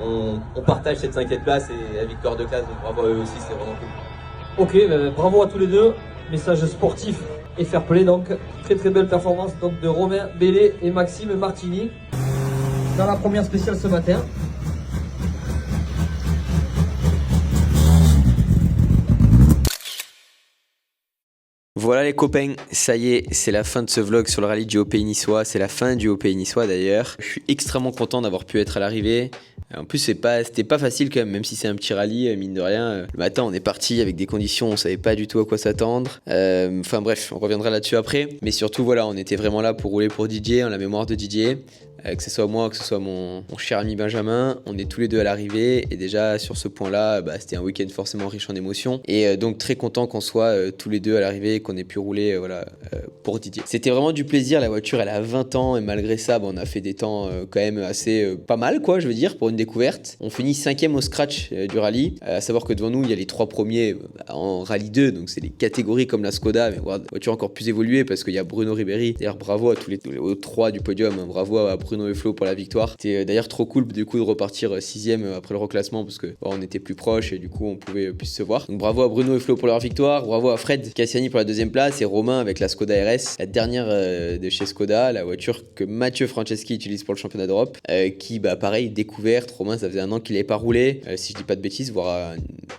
on partage cette 5e place et la victoire de classe, donc bravo à eux aussi, c'est vraiment cool. Ok, bravo à tous les deux, message sportif et fair play donc. Très belle performance donc de Romain Bélé et Maxime Martini dans la première spéciale ce matin. Voilà les copains, ça y est, c'est la fin de ce vlog sur le rallye du Haut-Pays niçois, c'est la fin du Haut-Pays niçois d'ailleurs. Je suis extrêmement content d'avoir pu être à l'arrivée. En plus c'était pas facile quand même si c'est un petit rallye, mine de rien. Le matin on est parti avec des conditions, on savait pas du tout à quoi s'attendre. Enfin bref, on reviendra là-dessus après. Mais surtout voilà, on était vraiment là pour rouler pour Didier, en la mémoire de Didier. Que ce soit moi, que ce soit mon cher ami Benjamin, on est tous les deux à l'arrivée et déjà sur ce point-là, c'était un week-end forcément riche en émotions et donc très content qu'on soit tous les deux à l'arrivée, qu'on ait pu rouler pour Didier. C'était vraiment du plaisir, la voiture elle a 20 ans et malgré ça, on a fait des temps quand même assez pas mal quoi, je veux dire, pour une découverte. On finit 5e au scratch du rallye, à savoir que devant nous il y a les 3 premiers en rallye 2, donc c'est des catégories comme la Skoda, mais voilà, voiture encore plus évoluée parce qu'il y a Bruno Ribéry. D'ailleurs bravo à tous les 3 du podium, hein, bravo à Bruno et Flo pour la victoire. C'était d'ailleurs trop cool du coup de repartir 6e après le reclassement parce que on était plus proches et du coup on pouvait plus se voir. Donc bravo à Bruno et Flo pour leur victoire, bravo à Fred Cassiani pour la 2e place et Romain avec la Skoda RS, la dernière de chez Skoda, la voiture que Mathieu Franceschi utilise pour le championnat d'Europe, qui pareil découverte. Romain ça faisait 1 an qu'il n'avait pas roulé, si je dis pas de bêtises, voire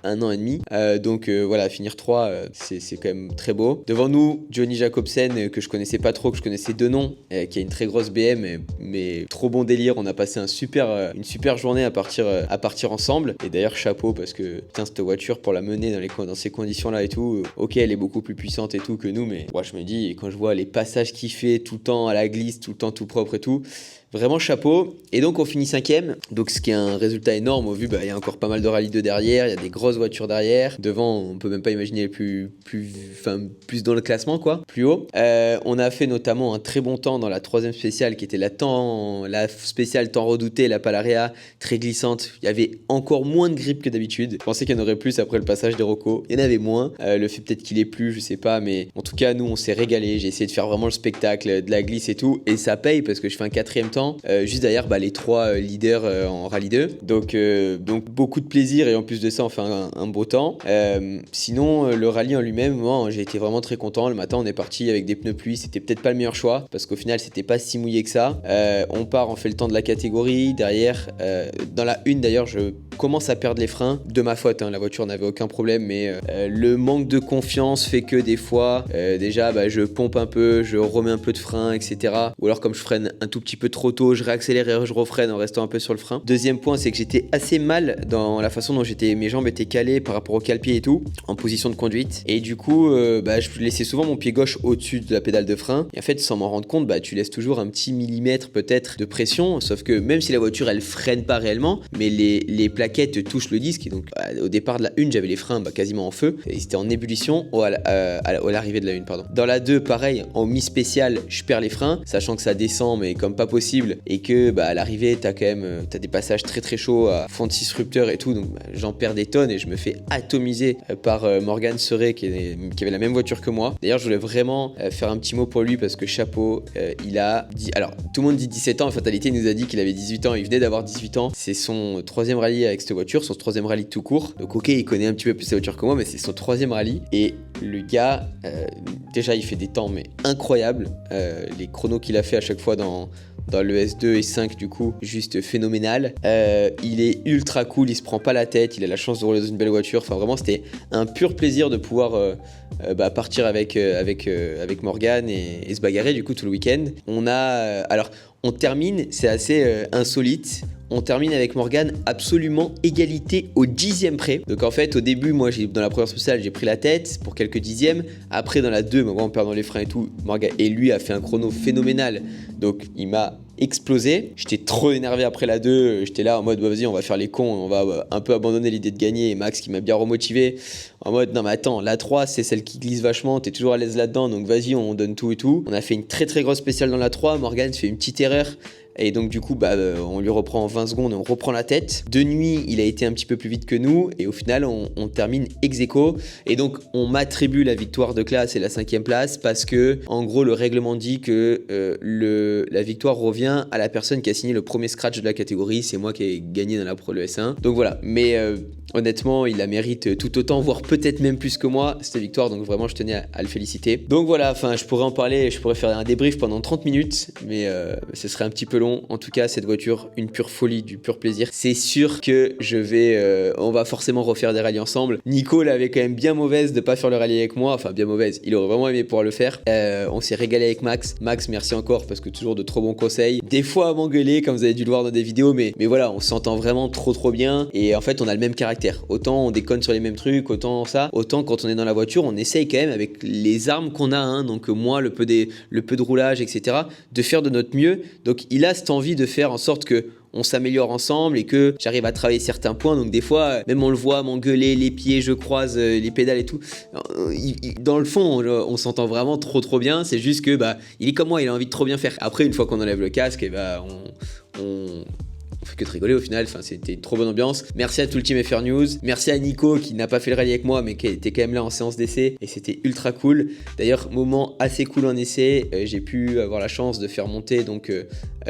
1 an et demi. Donc voilà, finir 3 c'est quand même très beau. Devant nous Johnny Jacobsen que je connaissais pas trop, que je connaissais de nom, qui a une très grosse BM mais trop bon délire, on a passé une super journée à partir ensemble et d'ailleurs chapeau parce que putain cette voiture pour la mener dans ces conditions là et tout, ok elle est beaucoup plus puissante et tout que nous mais moi je me dis quand je vois les passages qu'il fait tout le temps à la glisse, tout le temps tout propre et tout, vraiment chapeau. Et donc on finit 5e, donc ce qui est un résultat énorme au vu, il y a encore pas mal de rallye 2 derrière, il y a des grosses voitures derrière, devant on peut même pas imaginer plus dans le classement quoi, plus haut. On a fait notamment un très bon temps dans la 3e spéciale qui était la spéciale tant redoutée, la Palaria, très glissante, il y avait encore moins de grip que d'habitude, je pensais qu'il y en aurait plus après le passage des Rocco, il y en avait moins, le fait peut-être qu'il ait plu, je sais pas, mais en tout cas nous on s'est régalé, j'ai essayé de faire vraiment le spectacle, de la glisse et tout, et ça paye parce que je fais un 4e temps, juste derrière les 3 leaders en rallye 2, donc beaucoup de plaisir et en plus de ça on fait un beau temps. Sinon le rallye en lui-même, moi j'ai été vraiment très content. Le matin on est parti avec des pneus pluie, c'était peut-être pas le meilleur choix parce qu'au final c'était pas si mouillé que ça. On part, on fait le temps de la catégorie, derrière dans la 1 d'ailleurs je commence à perdre les freins, de ma faute hein, la voiture n'avait aucun problème mais le manque de confiance fait que des fois déjà je pompe un peu, je remets un peu de frein etc, ou alors comme je freine un tout petit peu trop tôt, je réaccélère et je refreine en restant un peu sur le frein. Deuxième point, c'est que j'étais assez mal dans la façon dont mes jambes étaient calées par rapport au cale-pied et tout, en position de conduite. Et du coup, je laissais souvent mon pied gauche au-dessus de la pédale de frein. Et en fait, sans m'en rendre compte, tu laisses toujours un petit millimètre peut-être de pression, sauf que même si la voiture elle freine pas réellement, mais les plaques plaquette touche le disque. Et donc au départ de la 1, j'avais les freins quasiment en feu. Et c'était en ébullition à l'arrivée de la 1, pardon. Dans la 2, pareil, en mi-spécial, je perds les freins, sachant que ça descend mais comme pas possible. Et que à l'arrivée, t'as des passages très très chauds à fond de disrupteur et tout. Donc j'en perds des tonnes et je me fais atomiser par Morgan Serré qui avait la même voiture que moi. D'ailleurs, je voulais vraiment faire un petit mot pour lui parce que chapeau, il a dit... Alors, tout le monde dit 17 ans, en fatalité, il nous a dit qu'il avait 18 ans, il venait d'avoir 18 ans. C'est son 3e rallye avec cette voiture, son 3e rallye tout court. Donc ok, il connaît un petit peu plus sa voiture que moi, mais c'est son 3e rallye. Et le gars, déjà, il fait des temps mais incroyables. Les chronos qu'il a fait à chaque fois dans le S2 et 5 du coup, juste phénoménal. Il est ultra cool, il se prend pas la tête, il a la chance de rouler dans une belle voiture. Enfin vraiment, c'était un pur plaisir de pouvoir partir avec Morgan et se bagarrer du coup tout le week-end. On termine, c'est assez insolite. On termine avec Morgan absolument égalité au 10e près. Donc en fait au début moi dans la première spéciale j'ai pris la tête pour quelques dixièmes. Après dans la 2, en perdant les freins et tout, Morgan et lui a fait un chrono phénoménal. Donc il m'a explosé. J'étais trop énervé après la 2. J'étais là en mode vas-y on va faire les cons, on va un peu abandonner l'idée de gagner. Et Max qui m'a bien remotivé en mode non mais attends, la 3 c'est celle qui glisse vachement, t'es toujours à l'aise là-dedans donc vas-y on donne tout et tout. On a fait une très très grosse spéciale dans la 3. Morgan fait une petite erreur. Et donc du coup on lui reprend en 20 secondes, on reprend la tête. De nuit il a été un petit peu plus vite que nous et au final on termine ex-aequo. Et donc on m'attribue la victoire de classe et la 5e place parce que en gros le règlement dit que la victoire revient à la personne qui a signé le premier scratch de la catégorie. C'est moi qui ai gagné dans la Pro le S1. Donc voilà, mais honnêtement il la mérite tout autant, voire peut-être même plus que moi cette victoire. Donc vraiment je tenais à le féliciter. Donc voilà, enfin je pourrais en parler, je pourrais faire un débrief pendant 30 minutes mais ce serait un petit peu long. En tout cas cette voiture, une pure folie, du pur plaisir. C'est sûr que on va forcément refaire des rallyes ensemble. Nico l'avait quand même bien mauvaise de pas faire le rallye avec moi, enfin bien mauvaise, il aurait vraiment aimé pouvoir le faire. On s'est régalé avec Max, merci encore parce que toujours de trop bons conseils, des fois à m'engueuler comme vous avez dû le voir dans des vidéos mais voilà on s'entend vraiment trop bien et en fait on a le même caractère, autant on déconne sur les mêmes trucs, autant quand on est dans la voiture on essaye quand même avec les armes qu'on a, donc moi le peu de roulage etc, de faire de notre mieux. Donc il a cette envie de faire en sorte que on s'améliore ensemble et que j'arrive à travailler certains points. Donc des fois, même on le voit m'engueuler, les pieds, je croise les pédales et tout. Dans le fond, on s'entend vraiment trop bien. C'est juste que il est comme moi, il a envie de trop bien faire. Après, une fois qu'on enlève le casque, et on fait que de rigoler au final. Enfin, c'était une trop bonne ambiance. Merci à tout le team FR News. Merci à Nico qui n'a pas fait le rallye avec moi mais qui était quand même là en séance d'essai et c'était ultra cool. D'ailleurs, moment assez cool en essai, j'ai pu avoir la chance de faire monter donc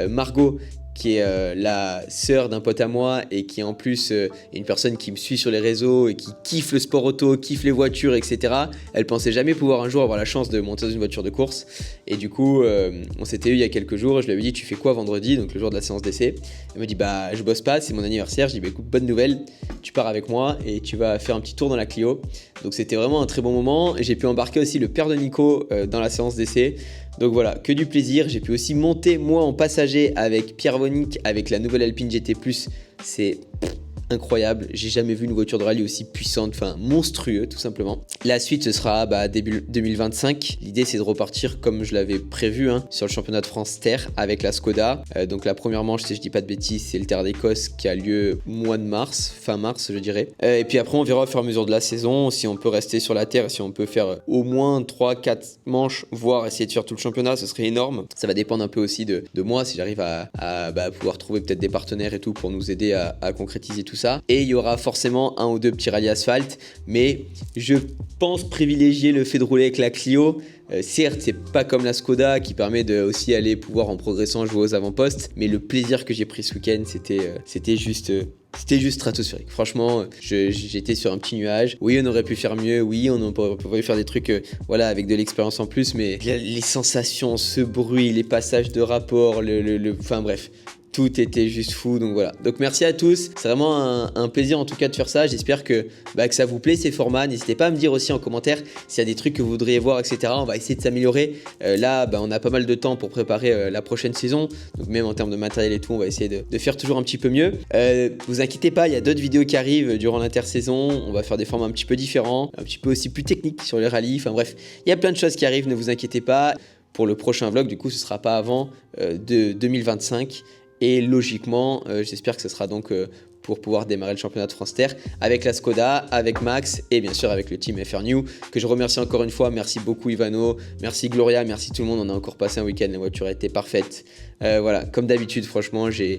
Margot qui est la sœur d'un pote à moi et qui en plus est une personne qui me suit sur les réseaux et qui kiffe le sport auto, kiffe les voitures, etc. Elle pensait jamais pouvoir un jour avoir la chance de monter dans une voiture de course. Et du coup, on s'était eu il y a quelques jours. Je lui avais dit, tu fais quoi vendredi, donc le jour de la séance d'essai. Elle me dit, je bosse pas, c'est mon anniversaire. Je dis, écoute, bonne nouvelle, tu pars avec moi et tu vas faire un petit tour dans la Clio. Donc c'était vraiment un très bon moment. J'ai pu embarquer aussi le père de Nico dans la séance d'essai. Donc voilà, que du plaisir. J'ai pu aussi monter moi en passager avec Pierre Vonic avec la nouvelle Alpine GT+. C'est incroyable, j'ai jamais vu une voiture de rallye aussi puissante, enfin monstrueux tout simplement. La suite ce sera début 2025. L'idée c'est de repartir comme je l'avais prévu sur le championnat de France Terre avec la Skoda. Donc la première manche, si je dis pas de bêtises, c'est le Terre d'Écosse qui a lieu mois de mars, fin mars je dirais. Et puis après on verra au fur et à mesure de la saison si on peut rester sur la Terre, si on peut faire au moins 3-4 manches, voire essayer de faire tout le championnat, ce serait énorme. Ça va dépendre un peu aussi de moi, si j'arrive à pouvoir trouver peut-être des partenaires et tout pour nous aider à concrétiser tout ça. Et il y aura forcément un ou deux petits rallyes asphalte, mais je pense privilégier le fait de rouler avec la Clio. Certes, c'est pas comme la Skoda qui permet de aussi aller pouvoir en progressant jouer aux avant-postes, mais le plaisir que j'ai pris ce week-end, c'était juste stratosphérique. Franchement, j'étais sur un petit nuage. Oui, on aurait pu faire mieux. Oui, on aurait pu faire des trucs avec de l'expérience en plus, mais les sensations, ce bruit, les passages de rapport, enfin bref. Tout était juste fou, donc voilà. Donc merci à tous, c'est vraiment un plaisir en tout cas de faire ça. J'espère que ça vous plaît ces formats. N'hésitez pas à me dire aussi en commentaire s'il y a des trucs que vous voudriez voir, etc. On va essayer de s'améliorer. Là, on a pas mal de temps pour préparer la prochaine saison. Donc même en termes de matériel et tout, on va essayer de faire toujours un petit peu mieux. Vous inquiétez pas, il y a d'autres vidéos qui arrivent durant l'intersaison. On va faire des formats un petit peu différents, un petit peu aussi plus techniques sur les rallyes. Enfin bref, il y a plein de choses qui arrivent, ne vous inquiétez pas. Pour le prochain vlog, du coup, ce sera pas avant de 2025. Et logiquement, j'espère que ce sera donc pour pouvoir démarrer le championnat de France Terre avec la Skoda, avec Max et bien sûr avec le team FR New que je remercie encore une fois. Merci beaucoup Ivano, merci Gloria, merci tout le monde. On a encore passé un week-end, la voiture a été parfaite. Voilà, comme d'habitude, franchement, je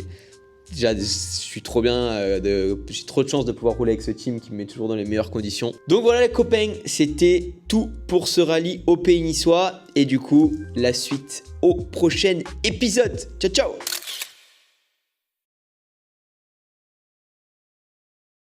suis trop bien, j'ai trop de chance de pouvoir rouler avec ce team qui me met toujours dans les meilleures conditions. Donc voilà les copains, c'était tout pour ce rallye au Pays Niçois et du coup la suite au prochain épisode. Ciao ciao.